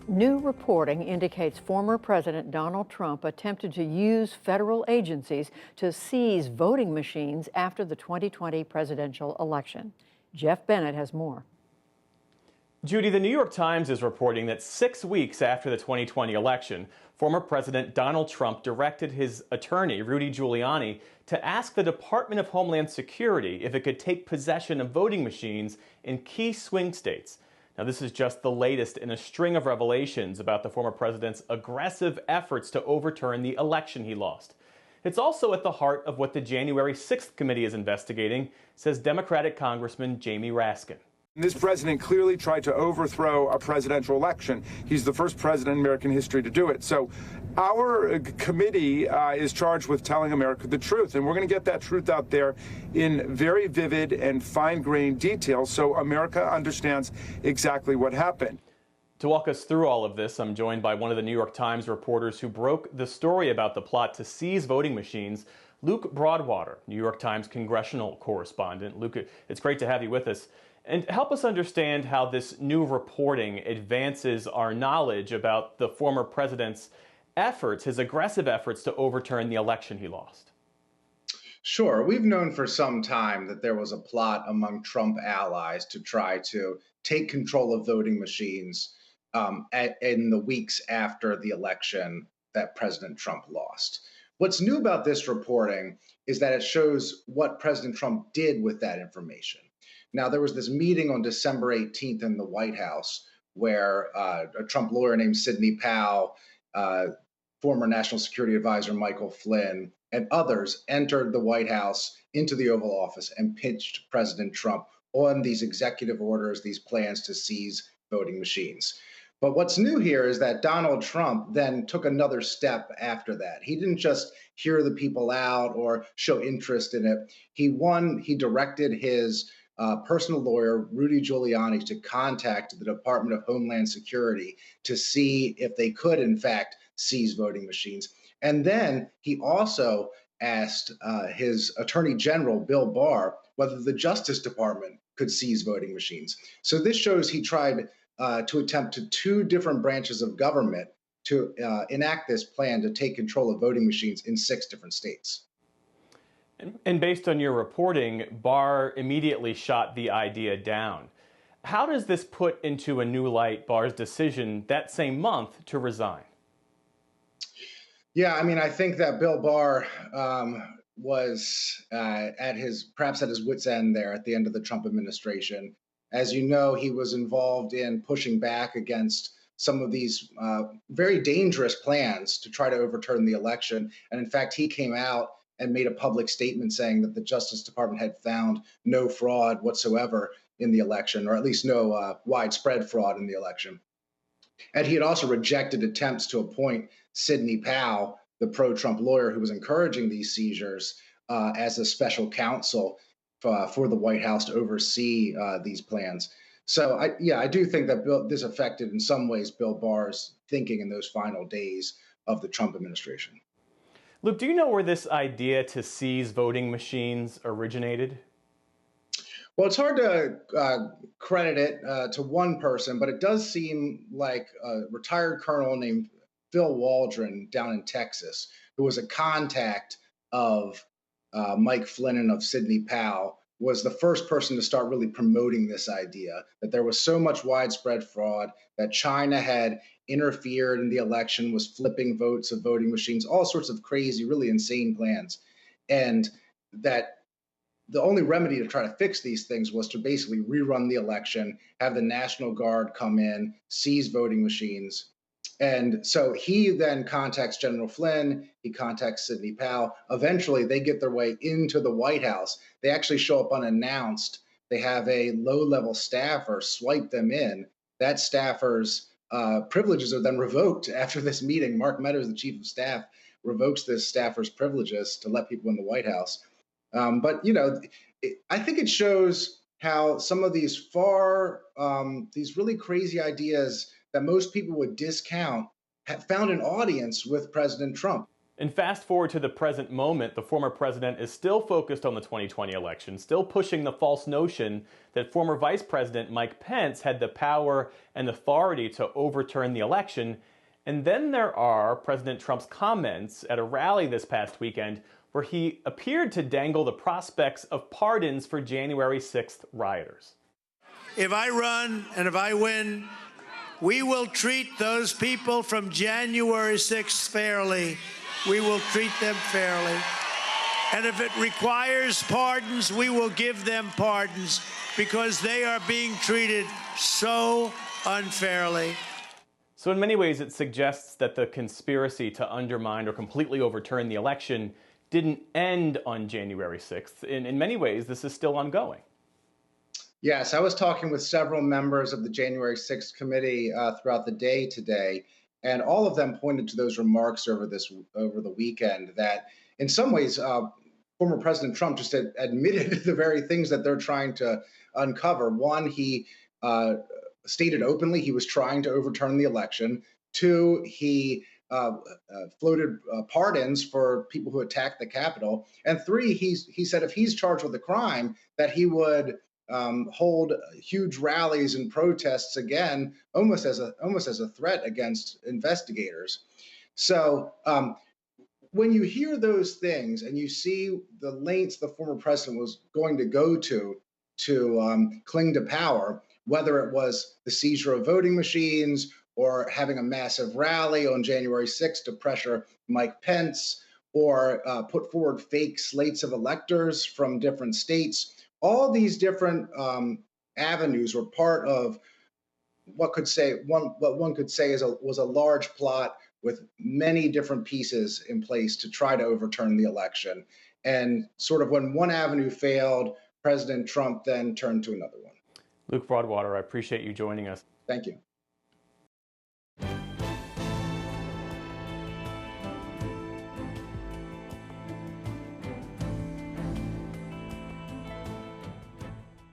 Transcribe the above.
New reporting indicates former President Donald Trump attempted to use federal agencies to seize voting machines after the 2020 presidential election. Geoff Bennett has more. Judy, the New York Times is reporting that 6 weeks after the 2020 election, former President Donald Trump directed his attorney, Rudy Giuliani, to ask the Department of Homeland Security if it could take possession of voting machines in key swing states. Now, this is just the latest in a string of revelations about the former president's aggressive efforts to overturn the election he lost. It's also at the heart of what the January 6th committee is investigating, says Democratic Congressman Jamie Raskin. This president clearly tried to overthrow a presidential election. He's the first president in American history to do it. So our committee is charged with telling America the truth, and we're going to get that truth out there in very vivid and fine-grained detail so America understands exactly what happened. To walk us through all of this, I'm joined by one of the New York Times reporters who broke the story about the plot to seize voting machines, Luke Broadwater, New York Times congressional correspondent. Luke, it's great to have you with us. And help us understand how this new reporting advances our knowledge about the former president's efforts, his aggressive efforts to overturn the election he lost. Sure. We've known for some time that there was a plot among Trump allies to try to take control of voting machines in the weeks after the election that President Trump lost. What's new about this reporting is that it shows what President Trump did with that information. Now, there was this meeting on December 18th in the White House where a Trump lawyer named Sidney Powell, former National Security Advisor Michael Flynn, and others entered the White House into the Oval Office and pitched President Trump on these executive orders, these plans to seize voting machines. But what's new here is that Donald Trump then took another step after that. He didn't just hear the people out or show interest in it. He directed his personal lawyer, Rudy Giuliani, to contact the Department of Homeland Security to see if they could, in fact, seize voting machines. And then he also asked his Attorney General, Bill Barr, whether the Justice Department could seize voting machines. So this shows he tried to attempt to two different branches of government to enact this plan to take control of voting machines in 6 different states. And based on your reporting, Barr immediately shot the idea down. How does this put into a new light Barr's decision that same month to resign? Yeah, I mean, I think that Bill Barr was perhaps at his wit's end there at the end of the Trump administration. As you know, he was involved in pushing back against some of these very dangerous plans to try to overturn the election. And in fact, he came out and made a public statement saying that the Justice Department had found no fraud whatsoever in the election, or at least no widespread fraud in the election. And he had also rejected attempts to appoint Sidney Powell, the pro-Trump lawyer who was encouraging these seizures, as a special counsel for the White House to oversee these plans. So I do think that this affected in some ways Bill Barr's thinking in those final days of the Trump administration. Luke, do you know where this idea to seize voting machines originated? Well, it's hard to credit it to one person, but it does seem like a retired colonel named Phil Waldron down in Texas, who was a contact of Mike Flynn and of Sidney Powell, was the first person to start really promoting this idea that there was so much widespread fraud, that China had interfered in the election, was flipping votes of voting machines, all sorts of crazy, really insane plans. And that the only remedy to try to fix these things was to basically rerun the election, have the National Guard come in, seize voting machines. And so he then contacts General Flynn, he contacts Sidney Powell. Eventually, they get their way into the White House. They actually show up unannounced. They have a low-level staffer swipe them in. That staffer's privileges are then revoked after this meeting. Mark Meadows, the chief of staff, revokes this staffer's privileges to let people in the White House. But, you know, I think it shows how some of these these really crazy ideas that most people would discount have found an audience with President Trump. And fast forward to the present moment, the former president is still focused on the 2020 election, still pushing the false notion that former Vice President Mike Pence had the power and authority to overturn the election. And then there are President Trump's comments at a rally this past weekend where he appeared to dangle the prospects of pardons for January 6th rioters. If I run and if I win, we will treat those people from January 6th fairly. We will treat them fairly. And if it requires pardons, we will give them pardons because they are being treated so unfairly. So in many ways, it suggests that the conspiracy to undermine or completely overturn the election didn't end on January 6th. In many ways, this is still ongoing. Yes, I was talking with several members of the January 6th committee throughout the day today, and all of them pointed to those remarks over the weekend that in some ways, former President Trump just admitted the very things that they're trying to uncover. One, he stated openly he was trying to overturn the election. Two, he floated pardons for people who attacked the Capitol. And three, he said if he's charged with a crime, that he would hold huge rallies and protests again, almost as a threat against investigators. So when you hear those things and you see the lengths the former president was going to go to cling to power, whether it was the seizure of voting machines or having a massive rally on January 6th to pressure Mike Pence, or put forward fake slates of electors from different states. All these different avenues were part of what one could say was a large plot with many different pieces in place to try to overturn the election. And sort of when one avenue failed, President Trump then turned to another one. Luke Broadwater, I appreciate you joining us. Thank you.